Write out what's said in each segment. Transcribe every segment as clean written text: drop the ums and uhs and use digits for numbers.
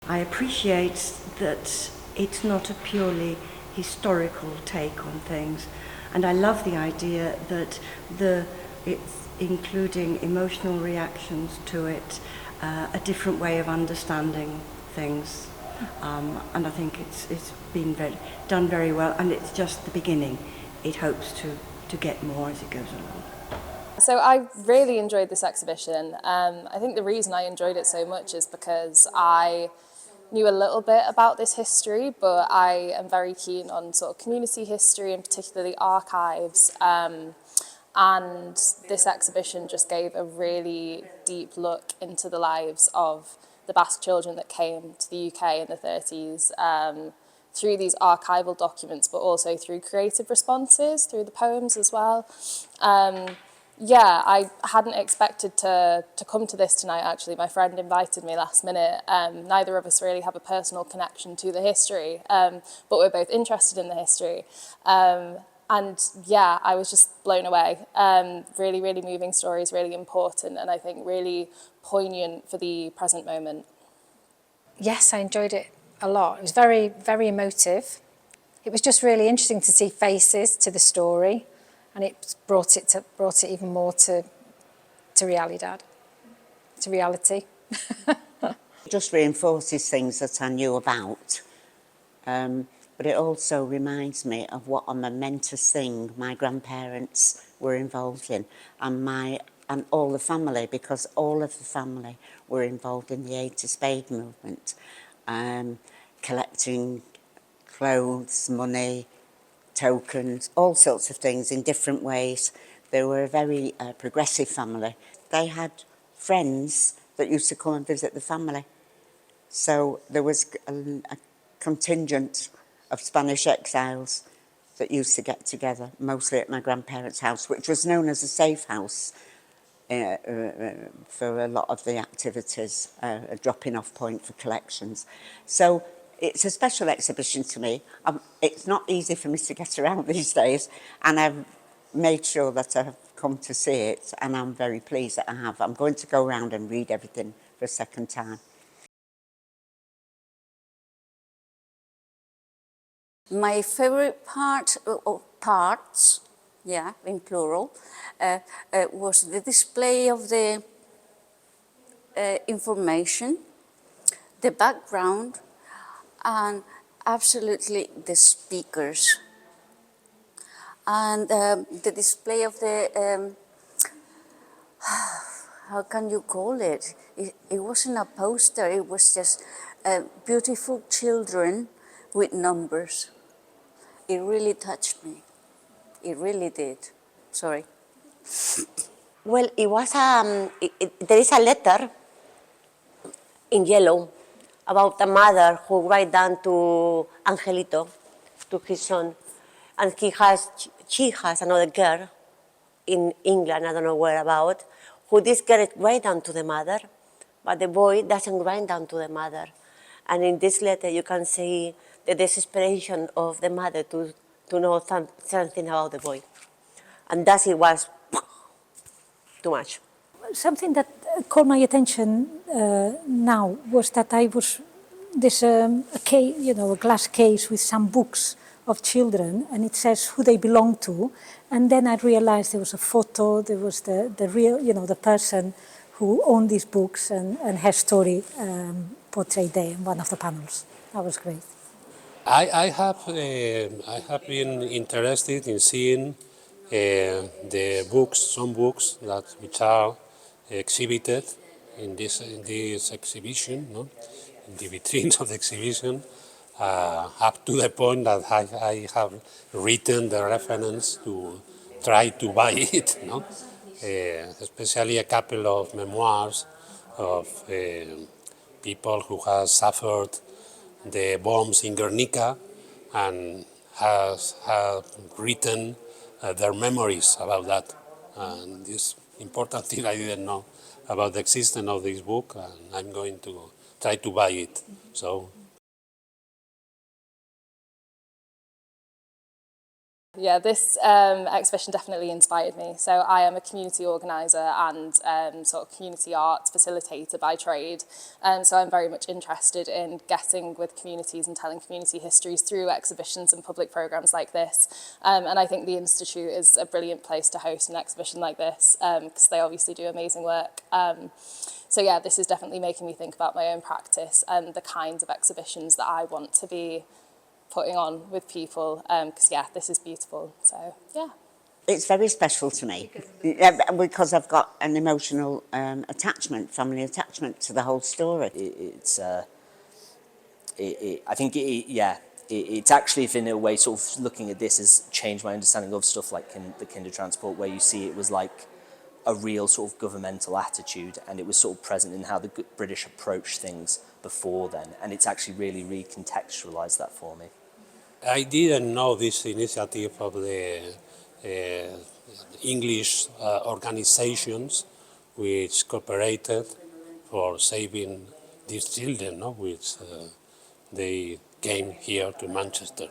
I appreciate that it's not a purely historical take on things, and I love the idea that it's including emotional reactions to it, a different way of understanding things, and I think it's been done very well, and it's just the beginning. It hopes to get more as it goes along. So I really enjoyed this exhibition. I think the reason I enjoyed it so much is because I knew a little bit about this history, but I am very keen on sort of community history and particularly archives. And this exhibition just gave a really deep look into the lives of the Basque children that came to the UK in the 30s through these archival documents, but also through creative responses, through the poems as well. Yeah, I hadn't expected to come to this tonight, actually. My friend invited me last minute. Neither of us really have a personal connection to the history, but we're both interested in the history. And yeah, I was just blown away. Really, really moving stories, really important, and I think really poignant for the present moment. Yes, I enjoyed it a lot. It was very, very emotive. It was just really interesting to see faces to the story, and it brought it even more to realidad, to reality. It just reinforces things that I knew about, but it also reminds me of what a momentous thing my grandparents were involved in, and all the family, because all of the family were involved in the Aid to Spade movement, collecting clothes, money, tokens, all sorts of things in different ways. They were a very progressive family. They had friends that used to come and visit the family. So there was a contingent of Spanish exiles that used to get together, mostly at my grandparents' house, which was known as a safe house for a lot of the activities, a dropping off point for collections. So it's a special exhibition to me. It's not easy for me to get around these days, and I've made sure that I've come to see it, and I'm very pleased that I have. I'm going to go around and read everything for a second time. My favorite parts, yeah, in plural, was the display of the information, the background, and absolutely the speakers. And the display of the, how can you call it? It wasn't a poster, it was just beautiful children with numbers. It really touched me. It really did. Sorry. Well, it was there is a letter in yellow about a mother who write down to Angelito, to his son, and she has another girl in England, I don't know where about, who this girl write down to the mother, but the boy doesn't write down to the mother. And in this letter you can see the desperation of the mother to know something about the boy. And thus it was too much. Something that caught my attention now was that there's a case, a glass case with some books of children, and it says who they belong to. And then I realized there was a photo, there was the real, the person who owned these books, and her story portrayed there in one of the panels. That was great. I have been interested in seeing the books, some books which are exhibited in this exhibition, no? In the vitrines of the exhibition, up to the point that I have written the reference to try to buy it, no? Especially a couple of memoirs of people who have suffered the bombs in Gernika and have written their memories about that. And this important thing I didn't know about the existence of this book, and I'm going to try to buy it. So Yeah, this exhibition definitely inspired me. So I am a community organiser and sort of community arts facilitator by trade. So I'm very much interested in getting with communities and telling community histories through exhibitions and public programmes like this. And I think the Institute is a brilliant place to host an exhibition like this because they obviously do amazing work. So yeah, this is definitely making me think about my own practice and the kinds of exhibitions that I want to be putting on with people, because yeah, this is beautiful, so yeah. It's very special to me because I've got an emotional attachment, family attachment to the whole story. I think it's actually, if in a way, sort of looking at this has changed my understanding of stuff like the kinder transport, where you see it was like a real sort of governmental attitude, and it was sort of present in how the British approached things before then, and it's actually really recontextualised that for me. I didn't know this initiative of the English organizations which cooperated for saving these children, no? Which they came here to Manchester.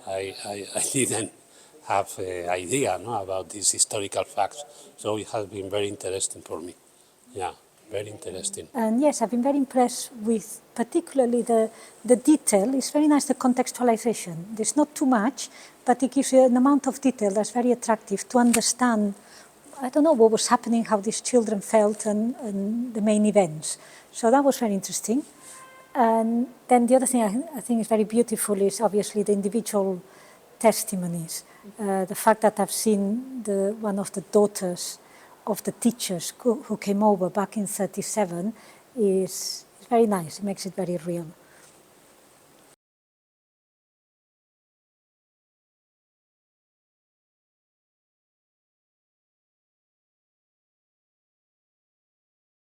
I didn't have an idea, no, about these historical facts, so it has been very interesting for me. Yeah, very interesting. And yes, I've been very impressed with particularly the detail. It's very nice, the contextualization. There's not too much, but it gives you an amount of detail that's very attractive to understand, I don't know, what was happening, how these children felt, and the main events. So that was very interesting. And then the other thing I think is very beautiful is obviously the individual testimonies. The fact that I've seen one of the daughters of the teachers who came over back in '37 is very nice. It makes it very real.